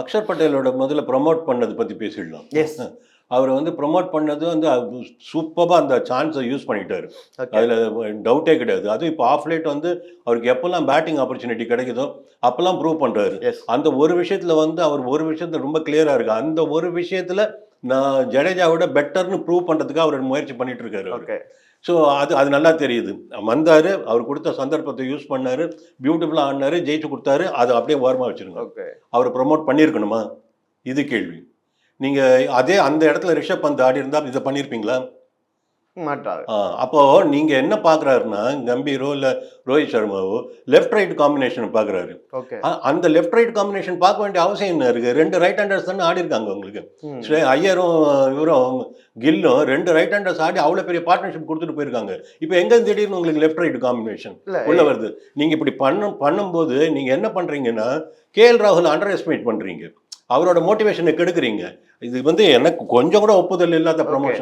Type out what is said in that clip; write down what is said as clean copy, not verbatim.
அக்ஷர் பட்டேலோட முதல்ல ப்ரொமோட் பண்ணது பற்றி பேசிடலாம். எஸ். அவர் வந்து ப்ரொமோட் பண்ணது வந்து சூப்பராக அந்த சான்ஸை யூஸ் பண்ணிட்டாரு. ஓகே. அதில் டவுட்டே கிடையாது. அதுவும் இப்போ ஆஃப் லேட் வந்து அவருக்கு எப்போல்லாம் பேட்டிங் ஆப்பர்ச்சுனிட்டி கிடைக்குதோ அப்போல்லாம் ப்ரூவ் பண்ணுறாரு. எஸ். அந்த ஒரு விஷயத்தில் வந்து அவர் ஒரு விஷயத்தில் ரொம்ப கிளியராக இருக்கு. அந்த ஒரு விஷயத்தில் நான் ஜடேஜாவோட பெட்டர்னு ப்ரூவ் பண்ணுறதுக்கு அவர் முயற்சி பண்ணிட்டு இருக்காரு. ஓகே. ஸோ அது நல்லா தெரியுது. வந்தார், அவர் கொடுத்த சந்தர்ப்பத்தை யூஸ் பண்ணார், பியூட்டிஃபுல்லாக ஆடினார், ஜெயிச்சு கொடுத்தாரு. அதை அப்படியே ஓரமாக வச்சுருங்க. ஓகே. அவரை ப்ரொமோட் பண்ணியிருக்கணுமா? இது கேள்வி. நீங்கள் அதே அந்த இடத்துல ரிஷப் பந்த் ஆடி இருந்தால் இதை பண்ணியிருப்பீங்களா? மாட்டாது. அப்போது நீங்கள் என்ன பார்க்குறாருன்னா, கம்பீரோ இல்லை ரோஹித் சர்மாவோ லெஃப்ட் ரைட் காம்பினேஷன் பார்க்குறாரு. ஓகே. அந்த லெஃப்ட் ரைட் காம்பினேஷன் பார்க்க வேண்டிய அவசியம் என்ன இருக்குது? 2 ரைட் ஹேண்டர்ஸ் தானே ஆடி இருக்காங்க உங்களுக்கு. ஐயரும் இவரும் கில்லும் 2 ரைட் ஹேண்டர்ஸ் ஆடி அவ்வளோ பெரிய பார்ட்னர்ஷிப் கொடுத்துட்டு போயிருக்காங்க. இப்போ எங்கே திடீர்னு உங்களுக்கு லெஃப்ட் ரைட் காம்பினேஷன் உள்ள வருது? நீங்கள் இப்படி பண்ணும்போது நீங்கள் என்ன பண்ணுறீங்கன்னா, கேஎல் ராகுல் அண்டர் எஸ்டிமேட் பண்ணுறீங்க. அவரோட மோட்டிவேஷனை கெடுக்குறீங்க. இது வந்து எனக்கு கொஞ்சம் கூட ஒப்புதல் இல்லாத ப்ரமோஷன்.